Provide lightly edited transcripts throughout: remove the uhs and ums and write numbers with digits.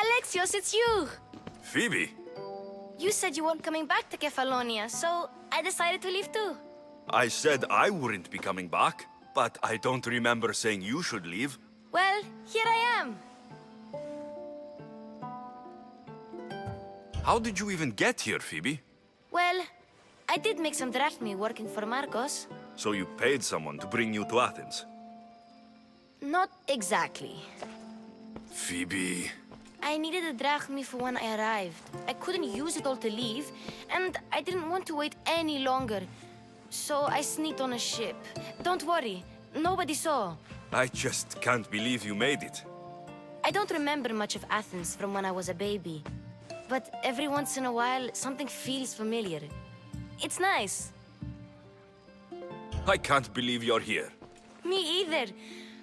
Alexios, it's you! Phoebe, You said you weren't coming back to Kefalonia, so I decided to leave too. I said I wouldn't be coming back, but I don't remember saying you should leave. Well, here I am. How did you even get here, Phoebe? Well, I did make some drachmi working for Marcos. So you paid someone to bring you to Athens? Not exactly. Phoebe... I needed a drachmi for when I arrived. I couldn't use it all to leave, and I didn't want to wait any longer. So I sneaked on a ship. Don't worry, nobody saw. I just can't believe you made it. I don't remember much of Athens from when I was a baby. But every once in a while, something feels familiar. It's nice. I can't believe you're here. Me either.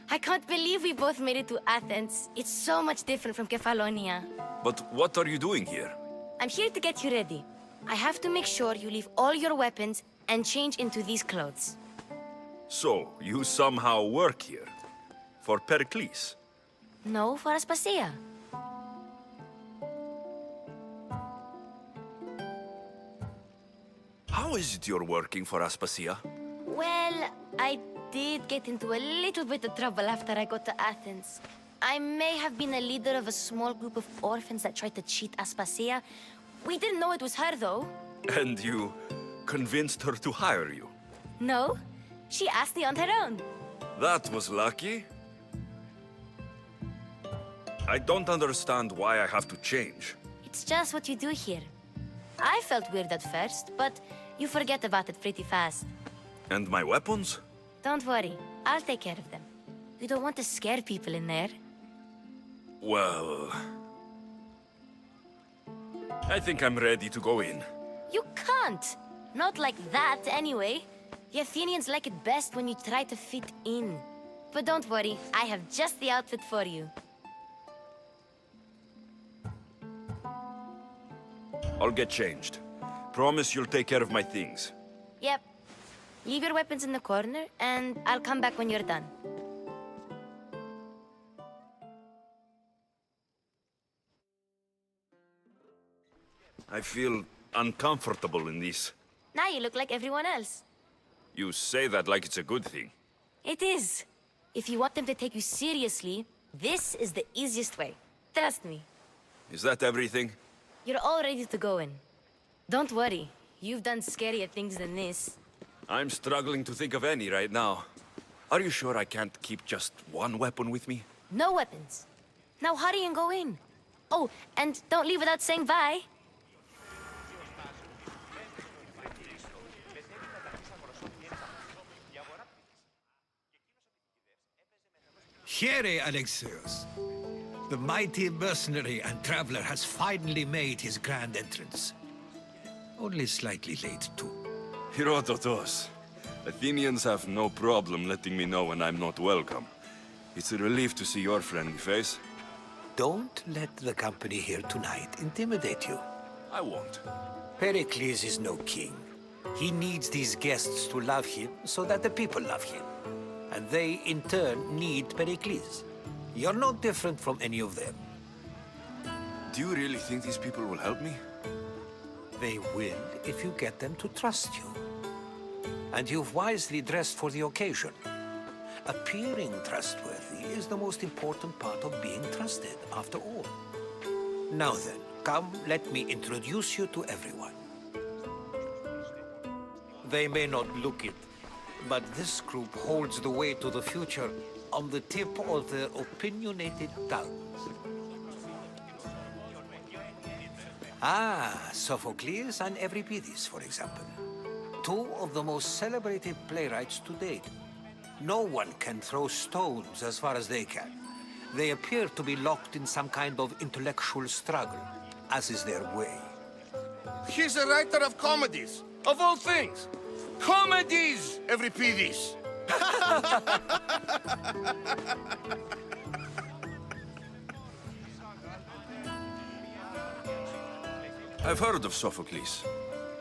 I can't believe we both made it to Athens. It's so much different from Kefalonia. But what are you doing here? I'm here to get you ready. I have to make sure you leave all your weapons and change into these clothes. So, you somehow work here? For Perikles? No, for Aspasia. How is it you're working for Aspasia? Well, I did get into a little bit of trouble after I got to Athens. I may have been a leader of a small group of orphans that tried to cheat Aspasia. We didn't know it was her, though. And you convinced her to hire you? No, she asked me on her own. That was lucky. I don't understand why I have to change. It's just what you do here. I felt weird at first, but you forget about it pretty fast. And my weapons? Don't worry, I'll take care of them. You don't want to scare people in there. Well... I think I'm ready to go in. You can't! Not like that, anyway. The Athenians like it best when you try to fit in. But don't worry, I have just the outfit for you. I'll get changed. Promise you'll take care of my things. Yep. Leave your weapons in the corner, and I'll come back when you're done. I feel uncomfortable in this. Now you look like everyone else. You say that like it's a good thing. It is. If you want them to take you seriously, this is the easiest way. Trust me. Is that everything? You're all ready to go in. Don't worry. You've done scarier things than this. I'm struggling to think of any right now. Are you sure I can't keep just one weapon with me? No weapons. Now hurry and go in. Oh, and don't leave without saying bye. Here, Alexios. The mighty mercenary and traveler has finally made his grand entrance. Only slightly late, too. Herodotus. Athenians have no problem letting me know when I'm not welcome. It's a relief to see your friendly face. Don't let the company here tonight intimidate you. I won't. Pericles is no king. He needs these guests to love him so that the people love him. And they, in turn, need Pericles. You're no different from any of them. Do you really think these people will help me? They will if you get them to trust you. And you've wisely dressed for the occasion. Appearing trustworthy is the most important part of being trusted, after all. Now then, come, let me introduce you to everyone. They may not look it, but this group holds the way to the future on the tip of their opinionated tongues. Ah, Sophocles and Euripides, for example. Two of the most celebrated playwrights to date. No one can throw stones as far as they can. They appear to be locked in some kind of intellectual struggle, as is their way. He's a writer of comedies, of all things. Comedies, Euripides. I've heard of Sophocles.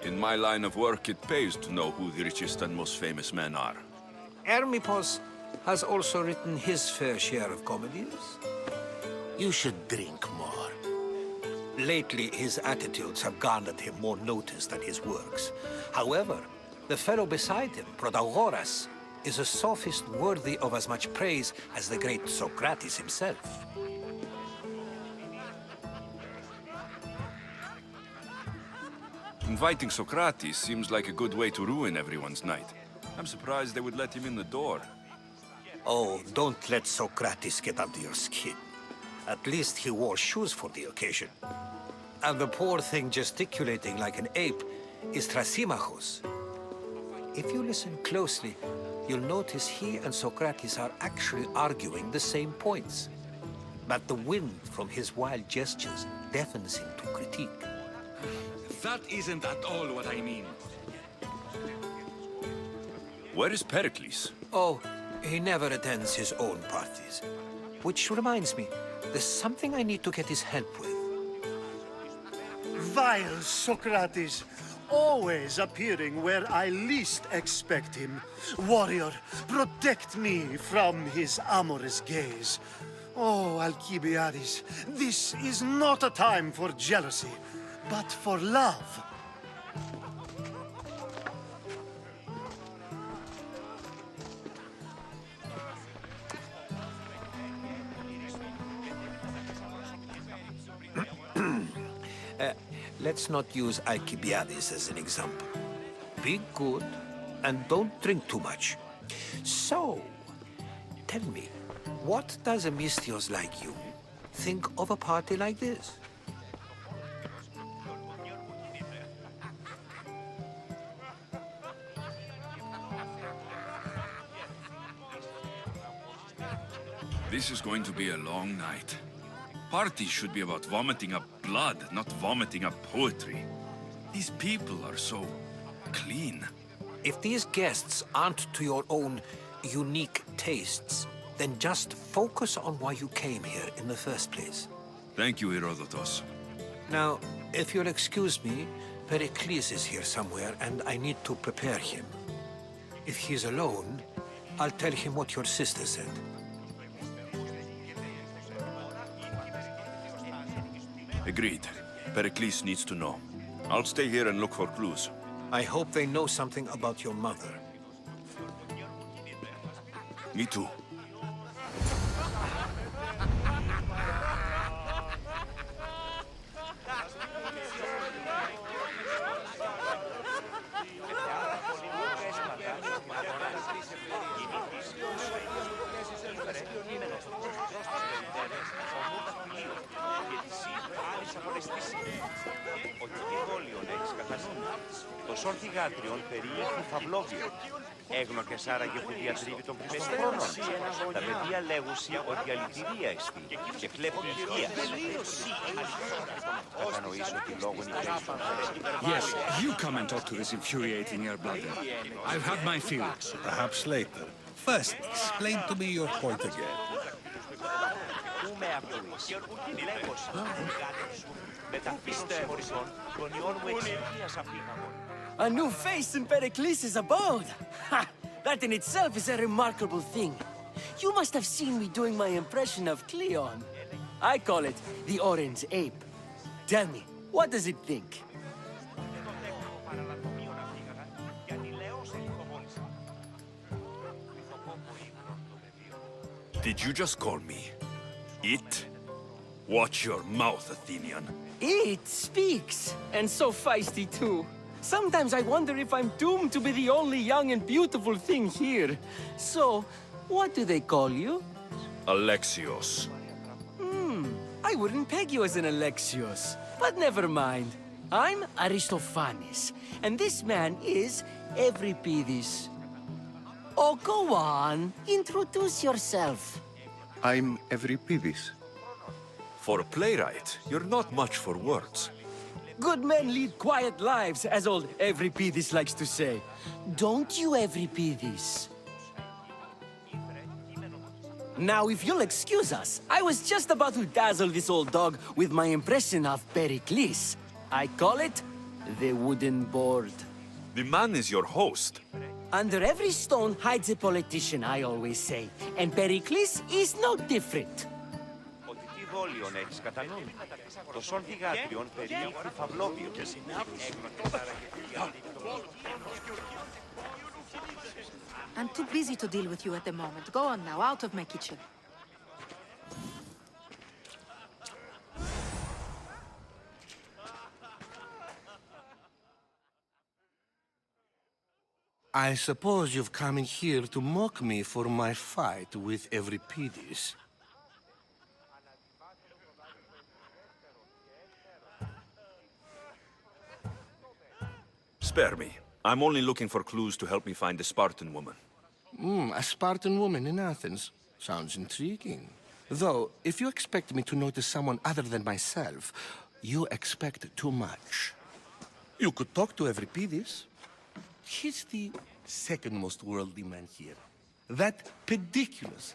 In my line of work, it pays to know who the richest and most famous men are. Hermippos has also written his fair share of comedies. You should drink more. Lately, his attitudes have garnered him more notice than his works. However, the fellow beside him, Protagoras, is a sophist worthy of as much praise as the great Socrates himself. Inviting Socrates seems like a good way to ruin everyone's night. I'm surprised they would let him in the door. Oh, don't let Socrates get under your skin. At least he wore shoes for the occasion. And the poor thing gesticulating like an ape is Thrasymachos. If you listen closely, you'll notice he and Socrates are actually arguing the same points. But the wind from his wild gestures deafens him to critique. That isn't at all what I mean. Where is Pericles? Oh, he never attends his own parties. Which reminds me, there's something I need to get his help with. Vile Socrates, always appearing where I least expect him. Warrior, protect me from his amorous gaze. Oh, Alcibiades, this is not a time for jealousy, but for love. let's not use Alcibiades as an example. Be good and don't drink too much. So, tell me, what does a Mystios like you think of a party like this? This is going to be a long night. Parties should be about vomiting up blood, not vomiting up poetry. These people are so clean. If these guests aren't to your own unique tastes, then just focus on why you came here in the first place. Thank you, Herodotus. Now, if you'll excuse me, Perikles is here somewhere, and I need to prepare him. If he's alone, I'll tell him what your sister said. Agreed. Pericles needs to know. I'll stay here and look for clues. I hope they know something about your mother. Me too. Το σόρθιγάτριον περιείχου φαυλόβιο. Έγνωκες άραγε που διατρίβει των Χριστοχρόνων. Τα παιδιά λέγουσι ότι αληθιδία εστί και κλέπουν υγεία. Κατανοήσω ότι λόγω είναι Yes, you come and talk to this infuriating air-bladder. I've had my fill. Perhaps later. First, explain to me your point again. Πού με ακούεις. Λέγος, μεταπίστευον των ιών μου εξηγίας αφήγαμον. A new face in Pericles' abode! Ha! That in itself is a remarkable thing. You must have seen me doing my impression of Cleon. I call it the Orange Ape. Tell me, what does it think? Did you just call me it? Watch your mouth, Athenian. It speaks, and so feisty too. Sometimes I wonder if I'm doomed to be the only young and beautiful thing here. So, what do they call you? Alexios. I wouldn't peg you as an Alexios, but never mind. I'm Aristophanes, and this man is Euripides. Oh, go on. Introduce yourself. I'm Euripides. For a playwright, you're not much for words. Good men lead quiet lives, as old Euripides likes to say. Don't you, Euripides? Now, if you'll excuse us, I was just about to dazzle this old dog with my impression of Pericles. I call it the wooden board. The man is your host. Under every stone hides a politician, I always say. And Pericles is no different. Ότι τι δόλιον έχεις κατά νου. Το σόρθιγάτριον περιείχου φαυλόβιο. I'm too busy to deal with you at the moment. Go on now, out of my kitchen. I suppose you've come in here to mock me for my fight with Euripides. Spare me. I'm only looking for clues to help me find a Spartan woman. A Spartan woman in Athens. Sounds intriguing. Though, if you expect me to notice someone other than myself, you expect too much. You could talk to Euripides. He's the second most worldly man here. That pediculous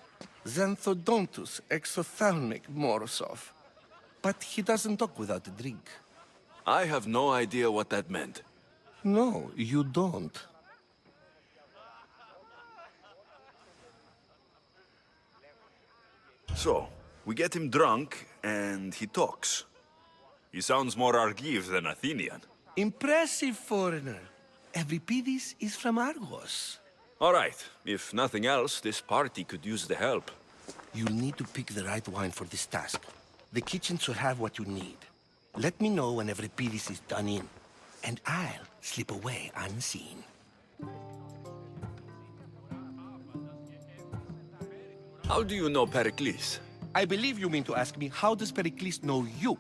Xanthodontus exophthalmic Morosov. But he doesn't talk without a drink. I have no idea what that meant. No, you don't. So, we get him drunk, and he talks. He sounds more Argive than Athenian. Impressive foreigner. Euripides is from Argos. All right. If nothing else, this party could use the help. You'll need to pick the right wine for this task. The kitchen should have what you need. Let me know when every piece is done in, and I'll slip away unseen. How do you know Perikles? I believe you mean to ask me, how does Pericles know you?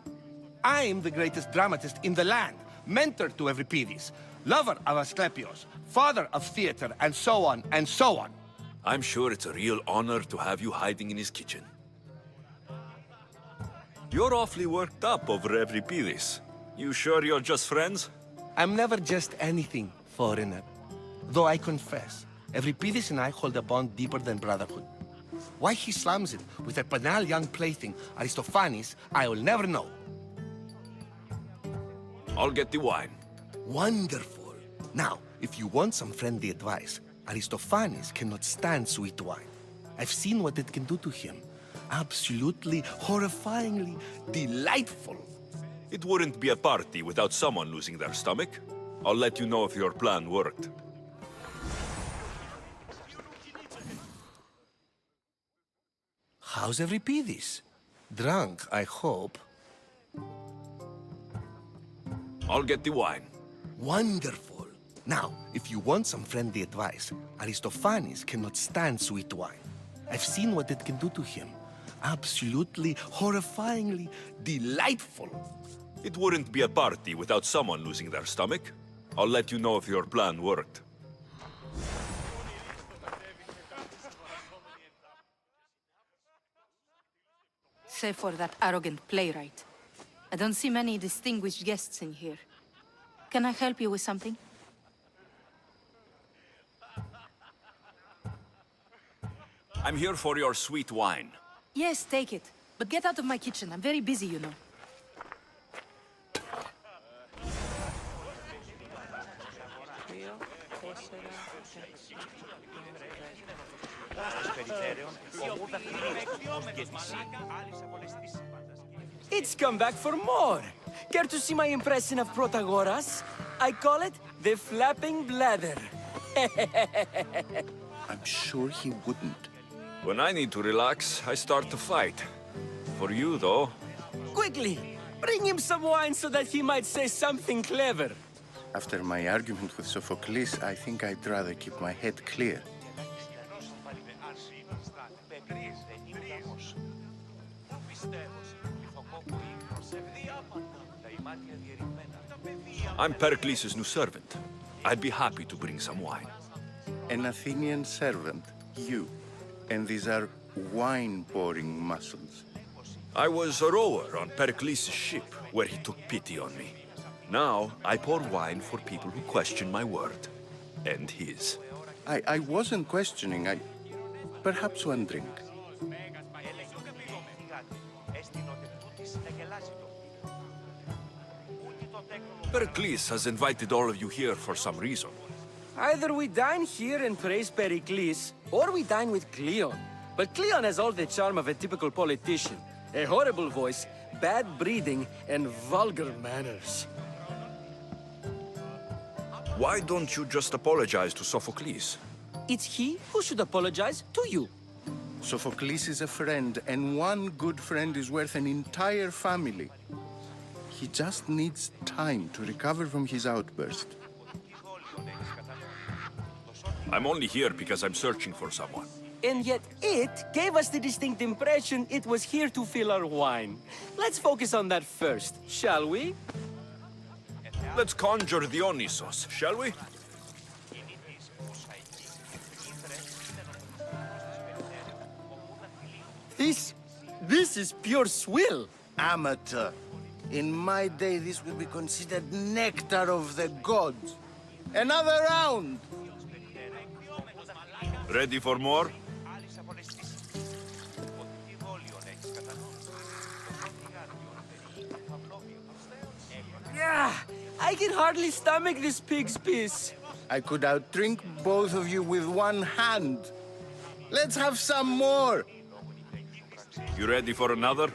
I'm the greatest dramatist in the land, mentor to Euripides, lover of Asclepius, father of theater, and so on, and so on. I'm sure it's a real honor to have you hiding in his kitchen. You're awfully worked up over Euripides. You sure you're just friends? I'm never just anything, foreigner. Though I confess, Euripides and I hold a bond deeper than brotherhood. Why he slams it with a banal young plaything, Aristophanes, I will never know. I'll get the wine. Wonderful. Now, if you want some friendly advice, Aristophanes cannot stand sweet wine. I've seen what it can do to him. Absolutely, horrifyingly delightful. It wouldn't be a party without someone losing their stomach. I'll let you know if your plan worked. How's Euripides? Drunk, I hope. I'll get the wine. Wonderful. Now, if you want some friendly advice, Aristophanes cannot stand sweet wine. I've seen what it can do to him. Absolutely, horrifyingly delightful. It wouldn't be a party without someone losing their stomach. I'll let you know if your plan worked. Save for that arrogant playwright. I don't see many distinguished guests in here. Can I help you with something? I'm here for your sweet wine. Yes, take it. But get out of my kitchen. I'm very busy, you know. It's come back for more. Care to see my impression of Protagoras? I call it the flapping bladder. I'm sure he wouldn't. When I need to relax, I start to fight. For you, though. Quickly, bring him some wine so that he might say something clever. After my argument with Sophocles, I think I'd rather keep my head clear. I'm Pericles' new servant. I'd be happy to bring some wine. An Athenian servant, you. And these are wine-pouring muscles. I was a rower on Pericles' ship, where he took pity on me. Now, I pour wine for people who question my word. And his. I wasn't questioning, Perhaps one drink. Pericles has invited all of you here for some reason. Either we dine here and praise Pericles, or we dine with Cleon. But Cleon has all the charm of a typical politician. A horrible voice, bad breeding, and vulgar manners. Why don't you just apologize to Sophocles? It's he who should apologize to you. Sophocles is a friend, and one good friend is worth an entire family. He just needs time to recover from his outburst. I'm only here because I'm searching for someone. And yet it gave us the distinct impression it was here to fill our wine. Let's focus on that first, shall we? Let's conjure Dionysos, shall we? This is pure swill. Amateur. In my day, this would be considered nectar of the gods. Another round! Ready for more? Yeah, I can hardly stomach this pig's piss. I could outdrink both of you with one hand. Let's have some more! You ready for another?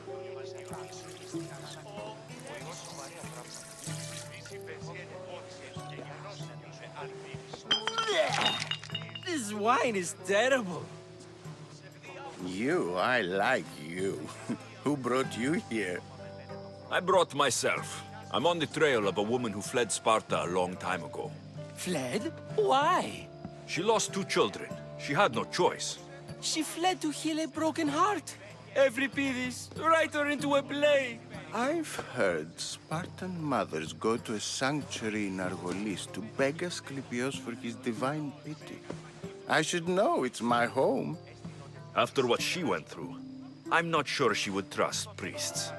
This wine is terrible. You, I like you. Who brought you here? I brought myself. I'm on the trail of a woman who fled Sparta a long time ago. Fled? Why? She lost 2 children. She had no choice. She fled to heal a broken heart. Euripides, write her into a play. I've heard Spartan mothers go to a sanctuary in Argolis to beg Asclepios for his divine pity. I should know, it's my home. After what she went through, I'm not sure she would trust priests.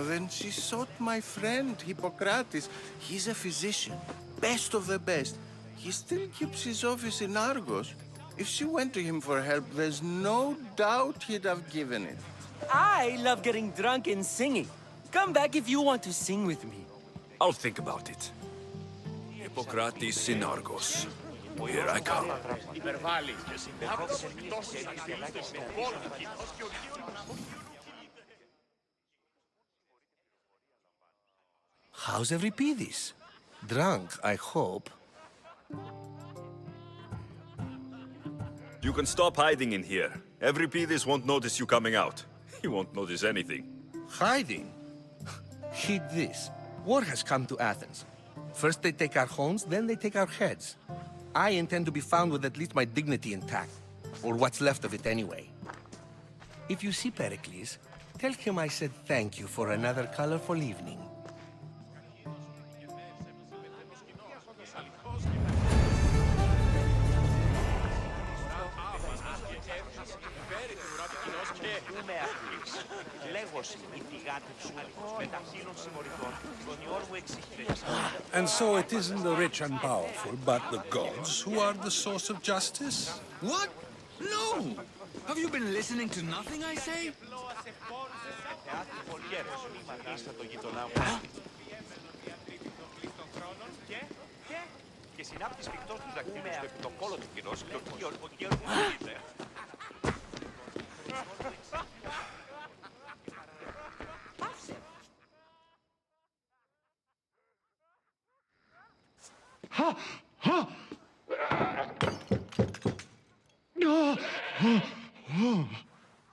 Then she sought my friend, Hippocrates. He's a physician, best of the best. He still keeps his office in Argos. If she went to him for help, there's no doubt he'd have given it. I love getting drunk and singing. Come back if you want to sing with me. I'll think about it. Hippocrates in Argos. Here I come. How's Euripides? Drunk, I hope. You can stop hiding in here. Euripides won't notice you coming out. He won't notice anything. Hiding? Heed this. War has come to Athens. First they take our homes, then they take our heads. I intend to be found with at least my dignity intact. Or what's left of it anyway. If you see Pericles, tell him I said thank you for another colorful evening. And so it isn't the rich and powerful, but the gods who are the source of justice? What? No! Have you been listening to nothing I say?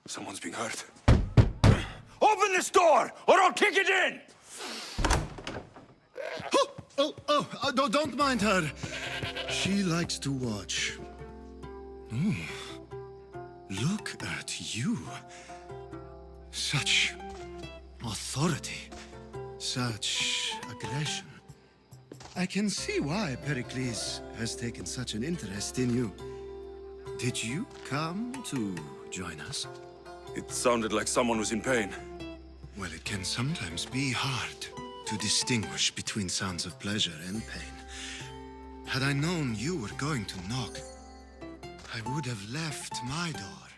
Someone's being hurt. Open this door, or I'll kick it in! Don't mind her. She likes to watch. Look at you. Such authority. Such aggression. I can see why Pericles has taken such an interest in you. Did you come to join us? It sounded like someone was in pain. Well, it can sometimes be hard to distinguish between sounds of pleasure and pain. Had I known you were going to knock, I would have left my door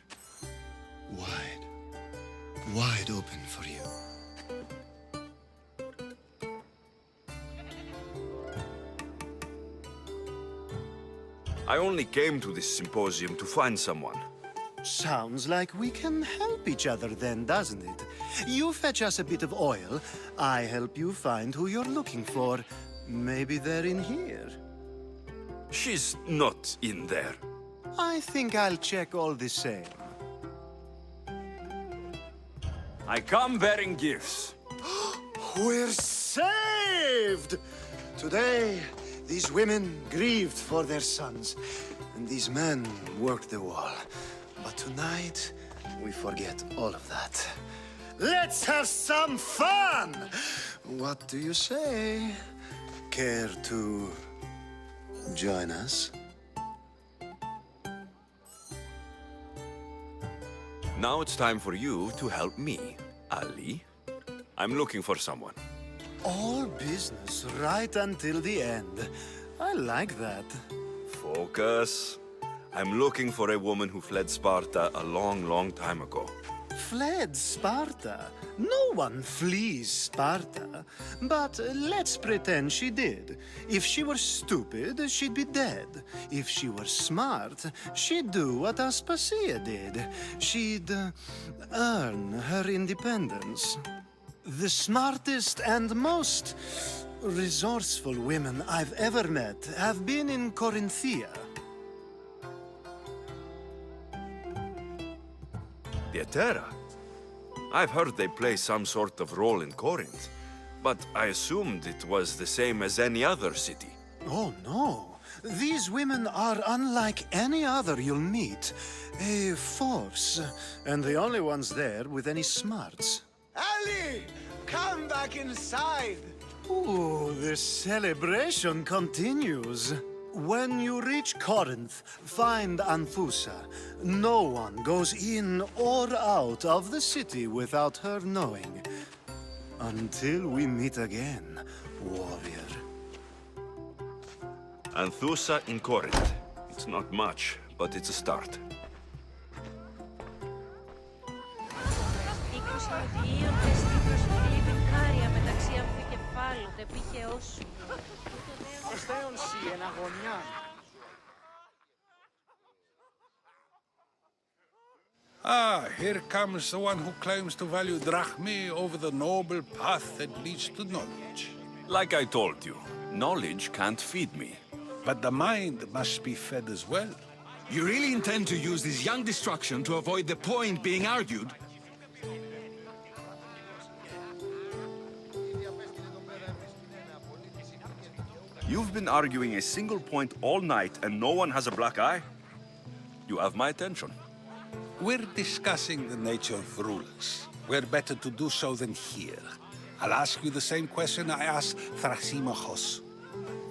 wide open for you. I only came to this symposium to find someone. Sounds like we can help each other then, doesn't it? You fetch us a bit of oil, I help you find who you're looking for. Maybe they're in here. She's not in there. I think I'll check all the same. I come bearing gifts. We're saved! Today, these women grieved for their sons, and these men worked the wall. But tonight, we forget all of that. Let's have some fun! What do you say? Care to join us? Now it's time for you to help me, Ali. I'm looking for someone. All business right until the end. I like that. Focus. I'm looking for a woman who fled Sparta a long, long time ago. Fled Sparta? No one flees Sparta. But let's pretend she did. If she were stupid, she'd be dead. If she were smart, she'd do what Aspasia did. She'd earn her independence. The smartest and most resourceful women I've ever met have been in Corinthia. Theatera? I've heard they play some sort of role in Corinth, but I assumed it was the same as any other city. Oh, no. These women are unlike any other you'll meet. A force, and the only ones there with any smarts. Ali! Come back inside! Ooh, the celebration continues. When you reach Corinth, find Anthusa. No one goes in or out of the city without her knowing. Until we meet again, warrior. Anthusa in Corinth. It's not much, but it's a start. Ah, here comes the one who claims to value drachmae over the noble path that leads to knowledge. Like I told you, knowledge can't feed me. But the mind must be fed as well. You really intend to use this young destruction to avoid the point being argued? You've been arguing a single point all night and no one has a black eye? You have my attention. We're discussing the nature of rulers. Where better to do so than here? I'll ask you the same question I asked Thrasymachos.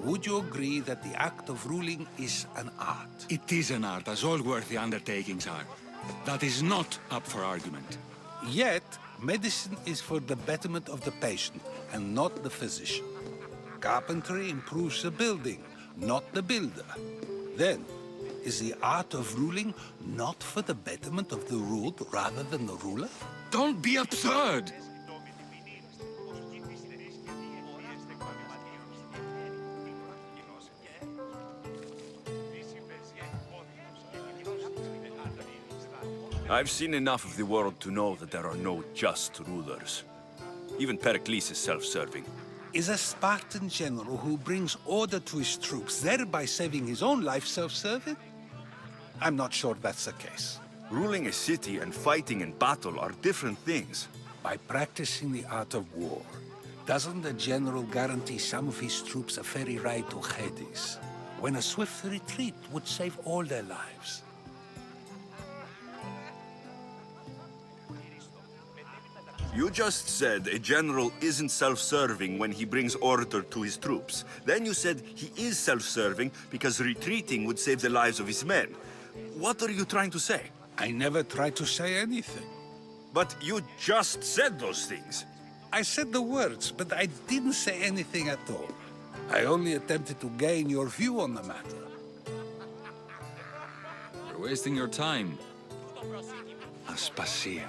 Would you agree that the act of ruling is an art? It is an art, as all worthy undertakings are. That is not up for argument. Yet, medicine is for the betterment of the patient and not the physician. Carpentry improves the building, not the builder. Then, is the art of ruling not for the betterment of the ruled rather than the ruler? Don't be absurd! I've seen enough of the world to know that there are no just rulers. Even Perikle is self-serving. Is a Spartan general who brings order to his troops, thereby saving his own life, self-serving? I'm not sure that's the case. Ruling a city and fighting in battle are different things. By practicing the art of war, doesn't the general guarantee some of his troops a ferry ride to Hades, when a swift retreat would save all their lives? You just said a general isn't self-serving when he brings order to his troops. Then you said he is self-serving because retreating would save the lives of his men. What are you trying to say? I never tried to say anything. But you just said those things. I said the words, but I didn't say anything at all. I only attempted to gain your view on the matter. You're wasting your time. Aspasia.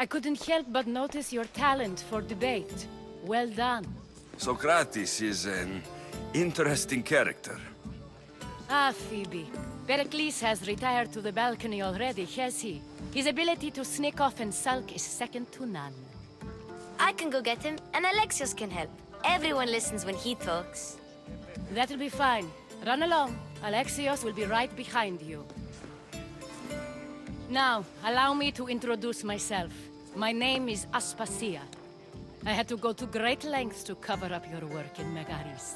I couldn't help but notice your talent for debate. Well done. Socrates is an interesting character. Ah, Phoebe. Pericles has retired to the balcony already, has he? His ability to sneak off and sulk is second to none. I can go get him, and Alexios can help. Everyone listens when he talks. That'll be fine. Run along. Alexios will be right behind you. Now, allow me to introduce myself. My name is Aspasia. I had to go to great lengths to cover up your work in Megaris.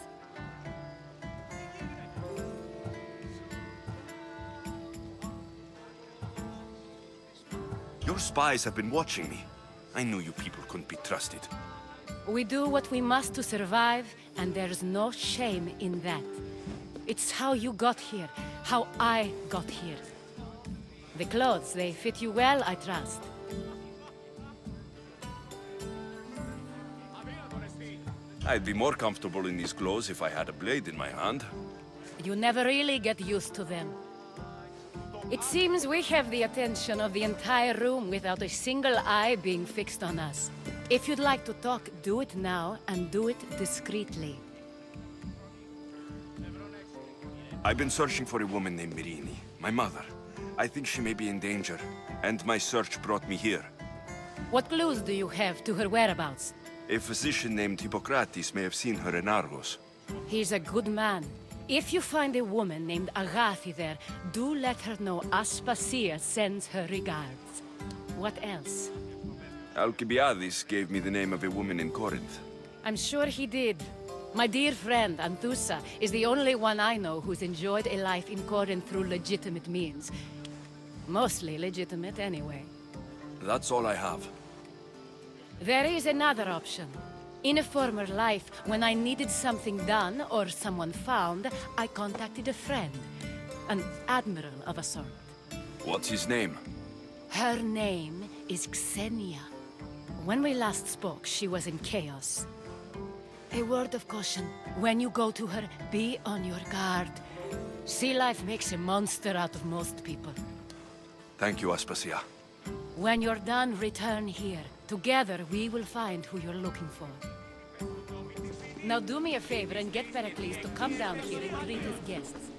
Your spies have been watching me. I knew you people couldn't be trusted. We do what we must to survive, and there's no shame in that. It's how you got here, how I got here. The clothes, they fit you well, I trust. I'd be more comfortable in these clothes if I had a blade in my hand. You never really get used to them. It seems we have the attention of the entire room without a single eye being fixed on us. If you'd like to talk, do it now, and do it discreetly. I've been searching for a woman named Mirini, my mother. I think she may be in danger, and my search brought me here. What clues do you have to her whereabouts? A physician named Hippocrates may have seen her in Argos. He's a good man. If you find a woman named Agathi there, do let her know Aspasia sends her regards. What else? Alcibiades gave me the name of a woman in Corinth. I'm sure he did. My dear friend, Anthusa, is the only one I know who's enjoyed a life in Corinth through legitimate means. Mostly legitimate, anyway. That's all I have. There is another option. In a former life, when I needed something done or someone found, I contacted a friend. An admiral of a sort. What's his name? Her name is Xenia. When we last spoke, she was in chaos. A word of caution. When you go to her, be on your guard. Sea life makes a monster out of most people. Thank you, Aspasia. When you're done, return here. Together, we will find who you're looking for. Now do me a favor and get Perikles to come down here and greet his guests.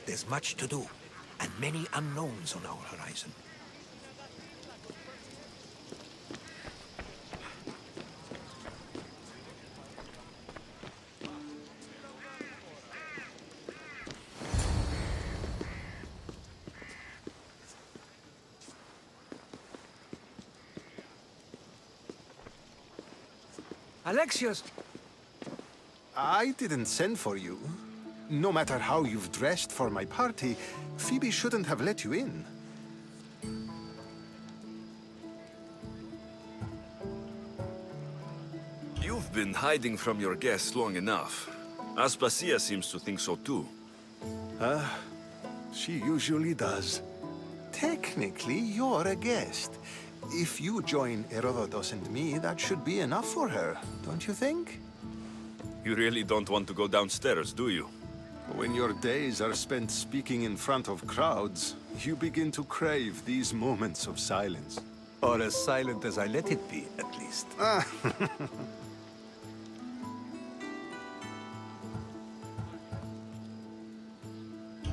There's much to do, and many unknowns on our horizon. Alexios! I didn't send for you. No matter how you've dressed for my party, Phoebe shouldn't have let you in. You've been hiding from your guests long enough. Aspasia seems to think so too. She usually does. Technically, you're a guest. If you join Herodotus and me, that should be enough for her, don't you think? You really don't want to go downstairs, do you? When your days are spent speaking in front of crowds, you begin to crave these moments of silence. Or as silent as I let it be, at least.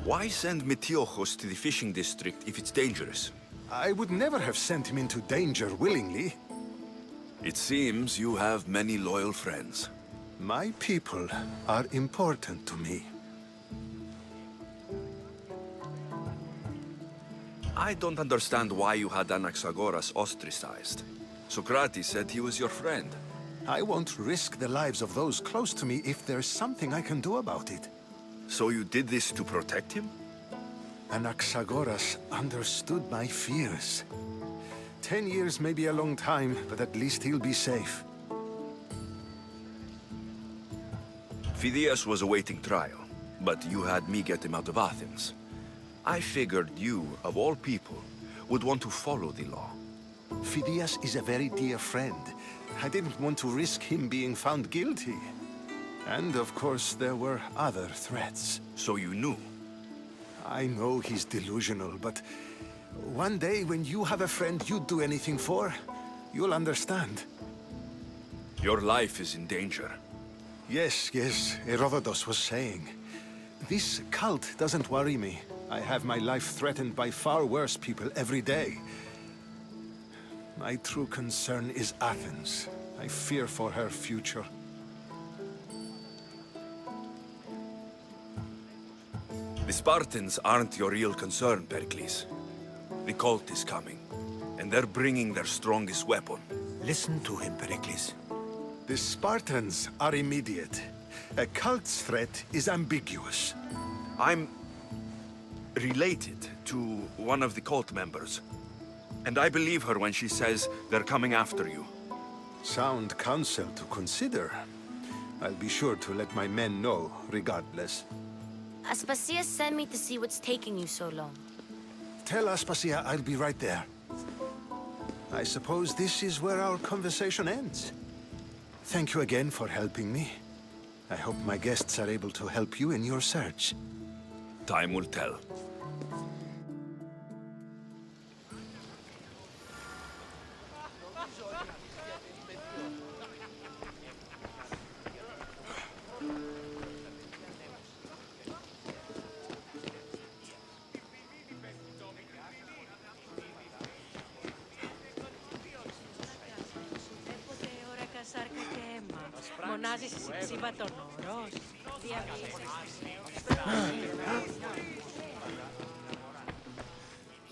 Why send Metiochos to the fishing district if it's dangerous? I would never have sent him into danger willingly. It seems you have many loyal friends. My people are important to me. I don't understand why you had Anaxagoras ostracized. Socrates said he was your friend. I won't risk the lives of those close to me if there's something I can do about it. So you did this to protect him? Anaxagoras understood my fears. 10 years may be a long time, but at least he'll be safe. Phidias was awaiting trial, but you had me get him out of Athens. I figured you, of all people, would want to follow the law. Phidias is a very dear friend. I didn't want to risk him being found guilty. And of course, there were other threats. So you knew? I know he's delusional, but one day when you have a friend you'd do anything for, you'll understand. Your life is in danger. Yes, Herodotus was saying. This cult doesn't worry me. I have my life threatened by far worse people every day. My true concern is Athens. I fear for her future. The Spartans aren't your real concern, Perikles. The cult is coming, and they're bringing their strongest weapon. Listen to him, Perikles. The Spartans are immediate. A cult's threat is ambiguous. related to one of the cult members. And I believe her when she says they're coming after you. Sound counsel to consider. I'll be sure to let my men know, regardless. Aspasia sent me to see what's taking you so long. Tell Aspasia I'll be right there. I suppose this is where our conversation ends. Thank you again for helping me. I hope my guests are able to help you in your search. Time will tell.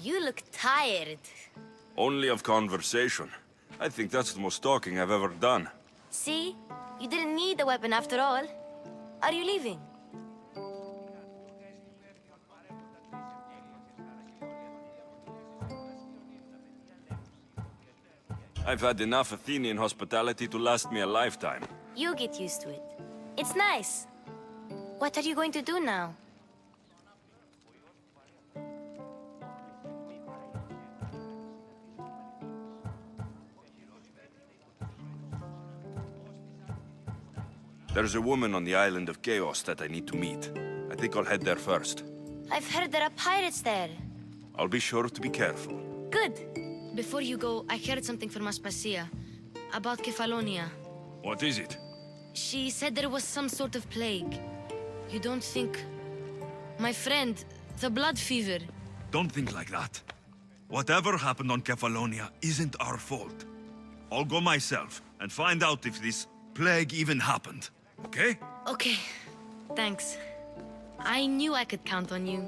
You look tired. Only of conversation. I think that's the most talking I've ever done. See? You didn't need the weapon after all. Are you leaving? I've had enough Athenian hospitality to last me a lifetime. You get used to it. It's nice. What are you going to do now? There's a woman on the island of Chaos that I need to meet. I think I'll head there first. I've heard there are pirates there. I'll be sure to be careful. Good. Before you go, I heard something from Aspasia about Kefalonia. What is it? She said there was some sort of plague. You don't think... My friend, the blood fever. Don't think like that. Whatever happened on Kefalonia isn't our fault. I'll go myself and find out if this plague even happened. Okay? Okay. Thanks. I knew I could count on you.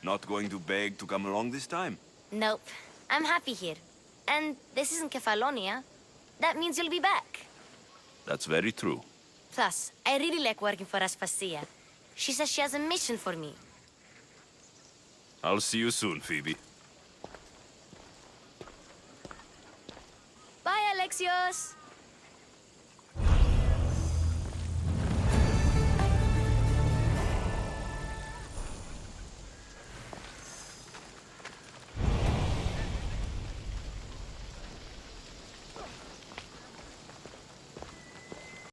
Not going to beg to come along this time? Nope. I'm happy here. And this isn't Kefalonia. That means you'll be back. That's very true. Plus, I really like working for Aspasia. She says she has a mission for me. I'll see you soon, Phoebe. Bye, Alexios!